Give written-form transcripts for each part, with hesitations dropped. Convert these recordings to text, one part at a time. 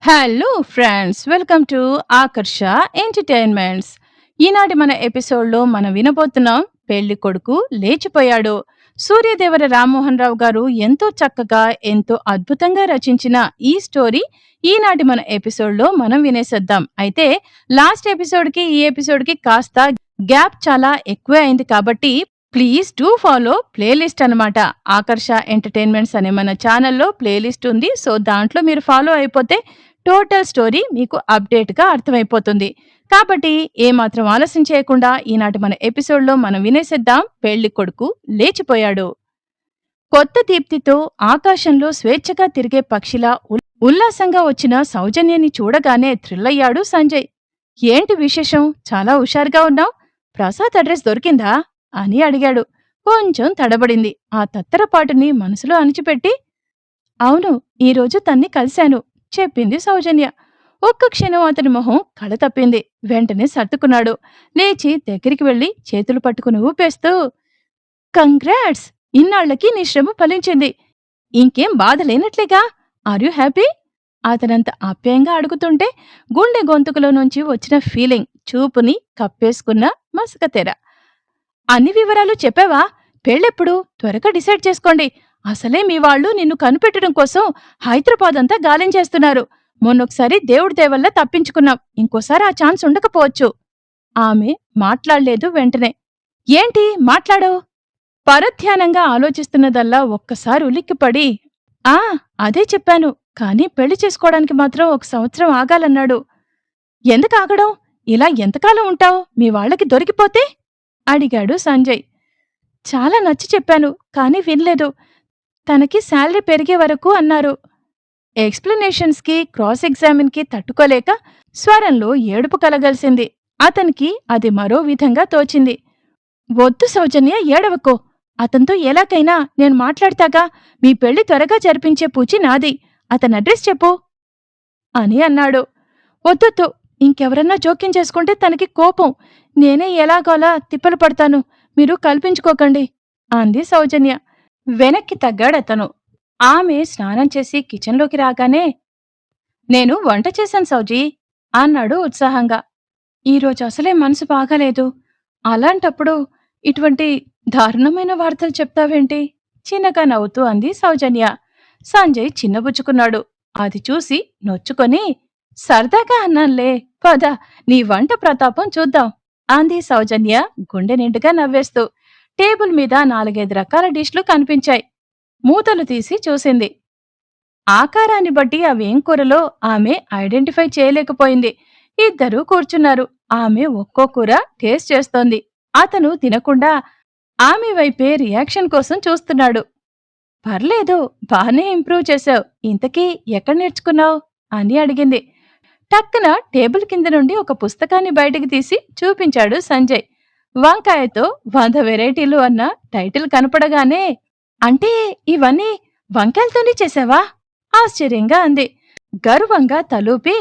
Hello friends, welcome to Akarsha entertainments. ఈనాటి మన ఎపిసోడ్లో మనం వినబోతున్నాం పెళ్లి కొడుకు లేచిపోయాడు. సూర్యదేవర రామ్మోహన్ రావు గారు ఎంతో చక్కగా ఎంతో అద్భుతంగా రచించిన ఈ స్టోరీ ఈనాటి మన ఎపిసోడ్లో మనం వినేసేద్దాం. అయితే లాస్ట్ ఎపిసోడ్కి ఈ ఎపిసోడ్కి కాస్త గ్యాప్ చాలా ఎక్కువే అయింది కాబట్టి ప్లీజ్ డూ ఫాలో ప్లేలిస్ట్ అనమాట. ఆకర్ష ఎంటర్టైన్మెంట్స్ అనే మన ఛానల్లో ప్లేలిస్ట్ ఉంది. సో దాంట్లో మీరు ఫాలో అయిపోతే టోటల్ స్టోరీ మీకు అప్డేట్గా అర్థమైపోతుంది. కాబట్టి ఏమాత్రం ఆలస్యం చేయకుండా ఈనాటి మన ఎపిసోడ్లో మనం వినేసేద్దాం. పెళ్లి కొడుకు లేచిపోయాడు. కొత్త దీప్తితో ఆకాశంలో స్వేచ్ఛగా తిరిగే పక్షిలా ఉల్లాసంగా వచ్చిన సౌజన్యాన్ని చూడగానే థ్రిల్లయ్యాడు సంజయ్. ఏంటి విశేషం? చాలా హుషారుగా ఉన్నావు. ప్రసాద్ అడ్రస్ దొరికిందా అని అడిగాడు. కొంచెం తడబడింది. ఆ తత్తరపాటుని మనసులో అణిచిపెట్టి, అవును, ఈరోజు తన్ని కలిశాను చెప్పింది సౌజన్య. ఒక్క క్షణం అతని మొహం కళ తప్పింది. వెంటనే సర్దుకున్నాడు. లేచి దగ్గరికి వెళ్లి చేతులు పట్టుకుని ఊపేస్తూ, కంగ్రాట్స్, ఇన్నాళ్లకి నీ శ్రమ ఫలించింది. ఇంకేం బాధ లేనట్లేగా? Are you happy? అతనంత ఆప్యాయంగా అడుగుతుంటే గుండె గొంతుకులో నుంచి వచ్చిన ఫీలింగ్ చూపుని కప్పేసుకున్న మసక తెర. అన్ని వివరాలు చెప్పావా? పెళ్ళెప్పుడు? త్వరగా డిసైడ్ చేసుకోండి. అసలే మీ వాళ్ళు నిన్ను కనిపెట్టడం కోసం హైదరాబాద్ అంతా గాలం చేస్తున్నారు. మొన్నొకసారి దేవుడి దేవల్ల తప్పించుకున్నాం. ఇంకోసారి ఆ ఛాన్స్ ఉండకపోవచ్చు. ఆమె మాట్లాడలేదు. వెంటనే, ఏంటి మాట్లాడవు? పరధ్యానంగా ఆలోచిస్తున్నదల్లా ఒక్కసారి ఉలిక్కిపడి, ఆ అదే చెప్పాను, కానీ పెళ్లి చేసుకోవడానికి మాత్రం 1 సంవత్సరం ఆగాలన్నాడు. ఎందుకు ఆగడం? ఇలా ఎంతకాలం ఉంటావు? మీ వాళ్ళకి దొరికిపోతే అడిగాడు సంజయ్. చాలా నచ్చి చెప్పాను, కానీ వినలేదు. తనకి శాలరీ పెరిగే వరకు అన్నారు. ఎక్స్ప్లెనేషన్స్కి క్రాస్ ఎగ్జామిన్కి తట్టుకోలేక స్వరంలో ఏడుపు కలగలిసింది. అతనికి అది మరో విధంగా తోచింది. వద్దు సౌజన్య, ఏడవకో. అతనితో ఎలాగైనా నేను మాట్లాడతాగా. మీ పెళ్లి త్వరగా జరిపించే పూచి నాది. అతని అడ్రస్ చెప్పు అని అన్నాడు. వద్దొద్దు, ఇంకెవరన్నా జోక్యం చేసుకుంటే తనకి కోపం. నేనే ఎలాగోలా తిప్పలు పడతాను. మీరు కల్పించుకోకండి అంది సౌజన్య. వెనక్కి తగ్గాడతను. ఆమె స్నానం చేసి కిచెన్లోకి రాగానే, నేను వంట చేశాను సౌజీ అన్నాడు ఉత్సాహంగా. ఈరోజు అసలే మనసు బాగాలేదు. అలాంటప్పుడు ఇటువంటి దారుణమైన వార్తలు చెప్తావేంటి? చిన్నగా నవ్వుతూ అంది సౌజన్య. సంజయ్ చిన్నబుచ్చుకున్నాడు. అది చూసి నొచ్చుకొని, సరదాగా అన్నాన్లే, పద నీ వంట ప్రతాపం చూద్దాం అంది సౌజన్య గుండె నిండుగా నవ్వేస్తూ. టేబుల్ మీద 4-5 రకాల డిష్లు కనిపించాయి. మూతలు తీసి చూసింది. ఆకారాన్ని బట్టి అవేం కూరలో ఆమె ఐడెంటిఫై చేయలేకపోయింది. ఇద్దరూ కూర్చున్నారు. ఆమె ఒక్కో కూర టేస్ట్ చేస్తోంది. అతను తినకుండా ఆమె వైపే రియాక్షన్ కోసం చూస్తున్నాడు. పర్లేదు, బానే ఇంప్రూవ్ చేశావు. ఇంతకీ ఎక్కడ నేర్చుకున్నావు అని అడిగింది. టక్కున టేబుల్ కింద నుండి ఒక పుస్తకాన్ని బయటికి తీసి చూపించాడు సంజయ్. వంకాయతో 100 వెరైటీలు అన్న టైటిల్ కనపడగానే, అంటే ఇవన్నీ వంకాయలతోనే చేసావా ఆశ్చర్యంగా అంది. గర్వంగా తలూపి,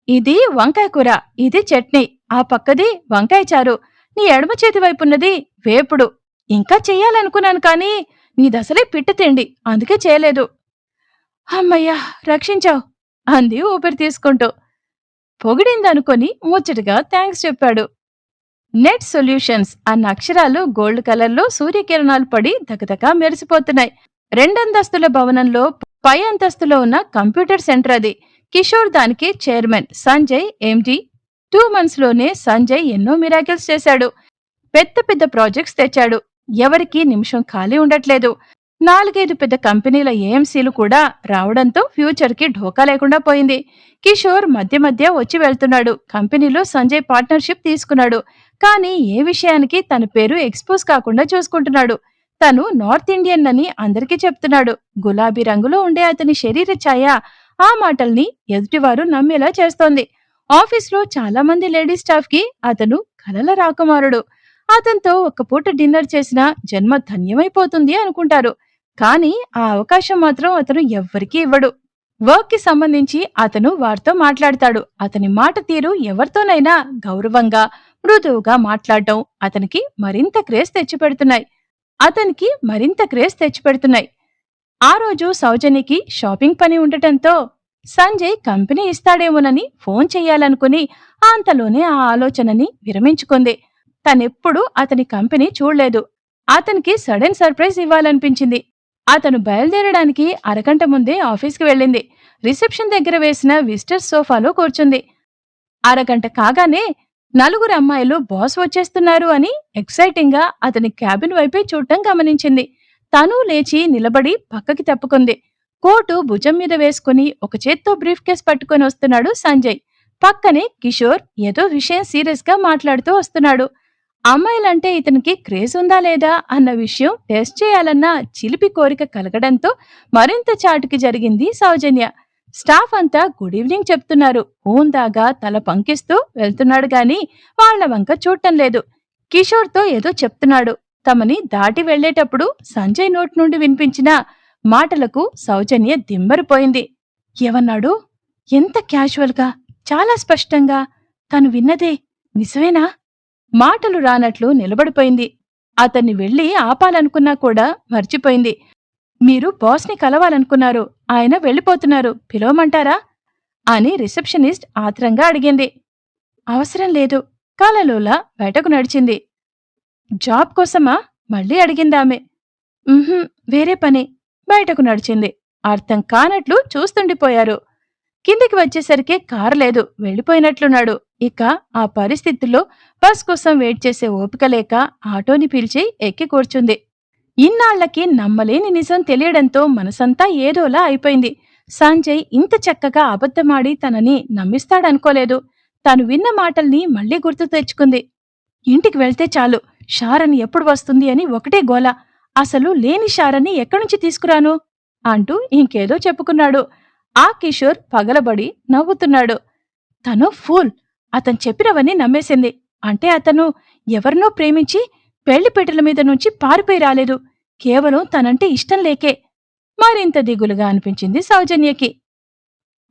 ఇది వంకాయ కూర, ఇది చట్నీ, ఆ పక్కది వంకాయ చారు, నీ ఎడమ చేతి వైపున్నది వేపుడు. ఇంకా చెయ్యాలనుకున్నాను కానీ నీదసలే పిట్ట తిండి, అందుకే చేయలేదు. అమ్మయ్యా, రక్షించావు అంది ఊపిరి తీసుకుంటూ. పొగిడిందనుకొని ముచ్చటగా థ్యాంక్స్ చెప్పాడు. నెట్ సొల్యూషన్స్ అన్న అక్షరాలు గోల్డ్ కలర్లో సూర్యకిరణాలు పడి దగదగా మెరిసిపోతున్నాయి. 2 అంతస్తుల భవనంలో పై అంతస్తులో ఉన్న కంప్యూటర్ సెంటర్ అది. కిషోర్ దానికి చైర్మన్, సంజయ్ ఎండి. 2 మంత్స్లోనే సంజయ్ ఎన్నో మిరాకిల్స్ చేశాడు. పెద్ద పెద్ద ప్రాజెక్ట్స్ తెచ్చాడు. ఎవరికీ నిమిషం ఖాళీ ఉండట్లేదు. 4-5 పెద్ద కంపెనీల ఏఎంసీలు కూడా రావడంతో ఫ్యూచర్కి ఢోకా లేకుండా పోయింది. కిషోర్ మధ్య మధ్య వచ్చి వెళ్తున్నాడు. కంపెనీలో సంజయ్ పార్ట్నర్షిప్ తీసుకున్నాడు. కానీ ఏ విషయానికి తన పేరు ఎక్స్పోజ్ కాకుండా చూసుకుంటున్నాడు. తను నార్త్ ఇండియన్ అని అందరికీ చెప్తున్నాడు. గులాబీ రంగులో ఉండే అతని శరీర ఛాయ ఆ మాటల్ని ఎదుటివారు నమ్మేలా చేస్తోంది. ఆఫీస్లో చాలా మంది లేడీ స్టాఫ్ కి అతను కలల రాకుమారుడు. అతనితో ఒక్క పూట డిన్నర్ చేసినా జన్మ ధన్యమైపోతుంది అనుకుంటారు. కానీ ఆ అవకాశం మాత్రం అతను ఎవ్వరికీ ఇవ్వడు. వర్క్ కి సంబంధించి అతను వారితో మాట్లాడతాడు. అతని మాట తీరు ఎవరితోనైనా గౌరవంగా మృదువుగా మాట్లాడటం అతనికి మరింత క్రేజ్ తెచ్చిపెడుతున్నాయి. ఆ రోజు సౌజన్యకి షాపింగ్ పని ఉండటంతో, సంజయ్ కంపెనీ ఇస్తాడేమోనని ఫోన్ చెయ్యాలనుకుని అంతలోనే ఆ ఆలోచనని విరమించుకుంది. తనెప్పుడూ అతని కంపెనీ చూడలేదు. అతనికి సడన్ సర్ప్రైజ్ ఇవ్వాలనిపించింది. అతను బయలుదేరడానికి అరగంట ముందే ఆఫీస్కి వెళ్ళింది. రిసెప్షన్ దగ్గర వేసిన విజిటర్స్ సోఫాలో కూర్చుంది. అరగంట కాగానే నలుగురు అమ్మాయిలు బాస్ వచ్చేస్తున్నారు అని ఎక్సైటింగ్ గా అతని క్యాబిన్ వైపే చూడటం గమనించింది. తను లేచి నిలబడి పక్కకి తప్పుకుంది. కోటు భుజం మీద వేసుకుని ఒక చేత్తో బ్రీఫ్ కేస్ పట్టుకొని వస్తున్నాడు సంజయ్. పక్కనే కిషోర్ ఏదో విషయం సీరియస్ గా మాట్లాడుతూ వస్తున్నాడు. అమ్మాయిలంటే ఇతనికి క్రేజ్ ఉందా లేదా అన్న విషయం టెస్ట్ చేయాలన్న చిలిపి కోరిక కలగడంతో మరింత చాటుకి జరిగింది సౌజన్య. స్టాఫ్ అంతా గుడ్ ఈవినింగ్ చెప్తున్నారు. హూందాగా తల పంకిస్తూ వెళ్తున్నాడు గాని వాళ్ల వంక చూడటం లేదు. కిషోర్తో ఏదో చెప్తున్నాడు. తమని దాటి వెళ్లేటప్పుడు సంజయ్ నోటి నుండి వినిపించిన మాటలకు సౌజన్య దిమ్మరిపోయింది. ఏమన్నాడు? ఎంత క్యాజువల్గా, చాలా స్పష్టంగా. తను విన్నదే నిజమేనా? మాటలు రానట్లు నిలబడిపోయింది. అతన్ని వెళ్లి ఆపాలనుకున్నా కూడా మర్చిపోయింది. మీరు బాస్ని కలవాలనుకున్నారు, ఆయన వెళ్ళిపోతున్నారు, పిలవమంటారా అని రిసెప్షనిస్ట్ ఆత్రంగా అడిగింది. అవసరం లేదు. కాలలోలా బయటకు నడిచింది. జాబ్ కోసమా మళ్ళీ అడిగిందామె. వేరే పని. బయటకు నడిచింది. అర్థం కానట్లు చూస్తుండిపోయారు. కిందికి వచ్చేసరికి కారు లేదు, వెళ్ళిపోయినట్లున్నాడు. ఇక ఆ పరిస్థితుల్లో బస్ కోసం వెయిట్ చేసే ఓపిక లేక ఆటోని పిలిచి ఎక్కి కూర్చుంది. ఇన్నాళ్లకి నమ్మలేని నిజం తెలియడంతో మనసంతా ఏదోలా అయిపోయింది. సంజయ్ ఇంత చక్కగా అబద్ధమాడి తనని నమ్మిస్తాడనుకోలేదు. తను విన్న మాటల్ని మళ్లీ గుర్తు తెచ్చుకుంది. ఇంటికి వెళ్తే చాలు, షారని ఎప్పుడు వస్తుంది అని ఒకటే గోల. అసలు లేని షారని ఎక్కడ్నుంచి తీసుకురాను అంటూ ఇంకేదో చెప్పుకున్నాడు. ఆ కిషోర్ పగలబడి నవ్వుతున్నాడు. తను ఫూల్. అతను చెప్పినవన్నీ నమ్మేసింది. అంటే అతను ఎవరినో ప్రేమించి పెళ్లిపీటల మీద నుంచి పారిపోయి రాలేదు. కేవలం తనంటే ఇష్టం లేకే. మరింత దిగులుగా అనిపించింది సౌజన్యకి.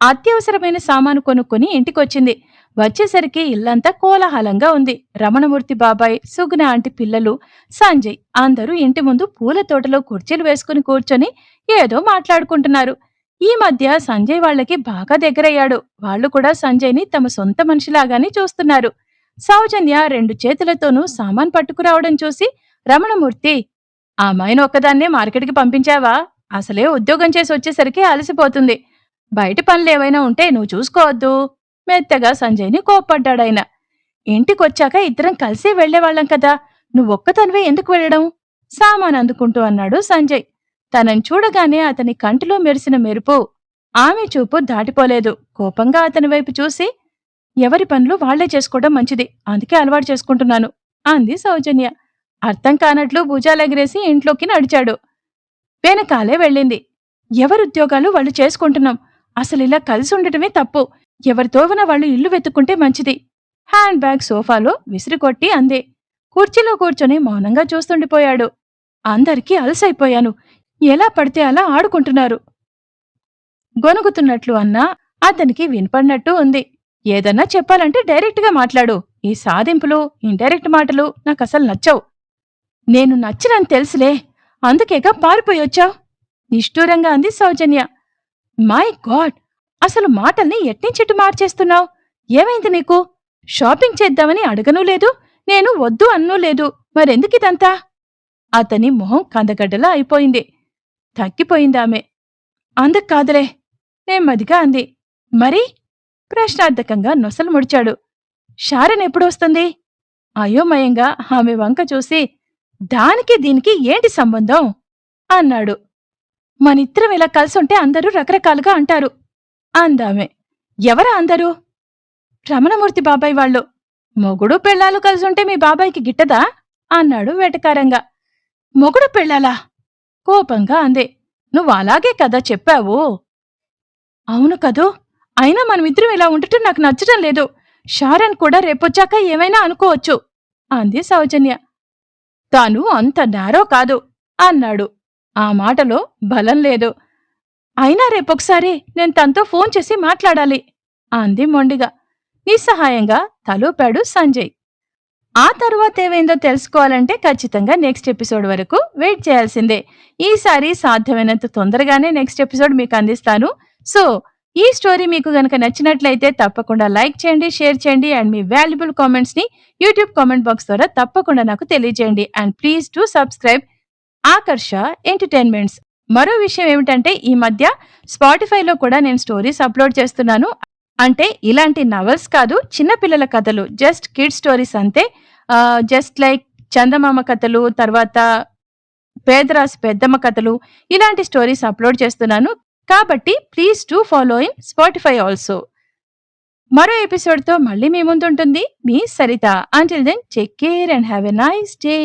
అత్యవసరమైన సామాను కొనుక్కొని ఇంటికొచ్చింది. వచ్చేసరికి ఇల్లంతా కోలాహలంగా ఉంది. రమణమూర్తి బాబాయ్, సుగుణ ఆంటీ పిల్లలు, సంజయ్ అందరూ ఇంటి ముందు పూల తోటలో కుర్చీలు వేసుకుని కూర్చొని ఏదో మాట్లాడుకుంటున్నారు. ఈ మధ్య సంజయ్ వాళ్లకి బాగా దగ్గరయ్యాడు. వాళ్లు కూడా సంజయ్ని తమ సొంత మనిషిలాగానే చూస్తున్నారు. సౌజన్య 2 చేతులతోనూ సామాన్ పట్టుకురావడం చూసి రమణమూర్తి, ఆ అమ్మాయిని ఒక్కదాన్నే మార్కెట్కి పంపించావా? అసలే ఉద్యోగం చేసి వచ్చేసరికి అలసిపోతుంది. బయటి పనులేవైనా ఉంటే నువ్వు చూసుకోవద్దు. మెత్తగా సంజయ్ని కోప్పడ్డాడాయన. ఇంటికొచ్చాక ఇద్దరం కలిసే వెళ్లేవాళ్లం కదా, నువ్వొక్కతనివే ఎందుకు వెళ్ళడం? సామాన్ అందుకుంటూ అన్నాడు సంజయ్. తనని చూడగానే అతని కంటిలో మెరిసిన మెరుపు ఆమె చూపు దాటిపోలేదు. కోపంగా అతని వైపు చూసి, ఎవరి పనులు వాళ్లే చేసుకోవడం మంచిది, అందుకే అలవాటు చేసుకుంటున్నాను అంది సౌజన్య. అర్థం కానట్లు భుజాలెగరేసి ఇంట్లోకి నడిచాడు. వెనకాలే వెళ్ళింది. ఎవరుద్యోగాలు వాళ్ళు చేసుకుంటున్నాం. అసలిలా కలిసి ఉండటమే తప్పు. ఎవరితోవన వాళ్ళు ఇల్లు వెతుక్కుంటే మంచిది. హ్యాండ్ బ్యాగ్ సోఫాలో విసిరికొట్టి అందే. కుర్చీలో కూర్చొని మౌనంగా చూస్తుండిపోయాడు. అందరికీ అలసైపోయాను. ఎలా పడితే అలా ఆడుకుంటున్నారు. గొనుగుతున్నట్లు అన్నా అతనికి వినపడినట్టు ఉంది. ఏదన్నా చెప్పాలంటే డైరెక్ట్గా మాట్లాడు. ఈ సాధింపులు, ఇండైరెక్ట్ మాటలు నాకసలు నచ్చవు. నేను నచ్చినని తెలుసులే, అందుకేగా పారిపోయొచ్చావు నిష్ఠూరంగా అంది సౌజన్య. మై గాడ్, అసలు మాటల్ని ఎట్నించెట్టు మార్చేస్తున్నావు? ఏమైంది నీకు? షాపింగ్ చేద్దామని అడగనూ లేదు, నేను వద్దు అన్నూ లేదు, మరెందుకిదంతా? అతని మొహం కందగడ్డలా అయిపోయింది. తగ్గిపోయిందామె. అందుకు కాదులే, నెమ్మదిగా అంది. మరి? ప్రశ్నార్థకంగా నొసలు ముడిచాడు. షారన్ ఎప్పుడొస్తుంది? అయోమయంగా ఆమె వంక చూసి, దానికి దీనికి ఏంటి సంబంధం అన్నాడు. మనిద్దరం ఇలా కలిసుంటే అందరూ రకరకాలుగా అంటారు అందామె. ఎవరా అందరూ? రమణమూర్తి బాబాయ్ వాళ్ళు. మొగుడు పెళ్ళాలు కలిసుంటే మీ బాబాయికి గిట్టదా అన్నాడు వెటకారంగా. మొగుడు పెళ్ళాలా? కోపంగా అందే. నువ్వు అలాగే కదా చెప్పావు. అవును కదూ, అయినా మనమిద్దరం ఇలా ఉండటం నాకు నచ్చటం లేదు. షారన్ కూడా రేపొచ్చాక ఏమైనా అనుకోవచ్చు అంది సౌజన్య. తాను అంత నేరో కాదు అన్నాడు. ఆ మాటలో బలం లేదు. అయినా రేపొకసారి నేను తనతో ఫోన్ చేసి మాట్లాడాలి అంది మొండిగా. నిస్సహాయంగా తలూపాడు సంజయ్. ఆ తరువాతేమైందో తెలుసుకోవాలంటే ఖచ్చితంగా నెక్స్ట్ ఎపిసోడ్ వరకు వెయిట్ చేయాల్సిందే. ఈసారి సాధ్యమైనంత తొందరగానే నెక్స్ట్ ఎపిసోడ్ మీకు అందిస్తాను. సో ఈ స్టోరీ మీకు గనక నచ్చినట్లయితే తప్పకుండా లైక్ చేయండి, షేర్ చేయండి అండ్ మీ వాల్యుబుల్ కామెంట్స్‌ని యూట్యూబ్ కామెంట్ బాక్స్ ద్వారా తప్పకుండా నాకు తెలియజేయండి. And please do subscribe Akarsha entertainments. మరో విషయం ఏమిటంటే ఈ మధ్య స్పాటిఫైలో కూడా నేను స్టోరీస్ అప్‌లోడ్ చేస్తున్నాను. అంటే ఇలాంటి నవెల్స్ కాదు, చిన్న పిల్లల కథలు. జస్ట్ కిడ్స్ స్టోరీస్ అంతే. జస్ట్ లైక్ చందమామ కథలు, తర్వాత పేదరాశి పెద్దమ్మ కథలు, ఇలాంటి స్టోరీస్ అప్‌లోడ్ చేస్తున్నాను. కాబట్టి please do follow in Spotify also. మరో ఎపిసోడ్‌తో మళ్ళీ మీ ముందుంటుంది మీ Saritha. Until then take care and have a nice day.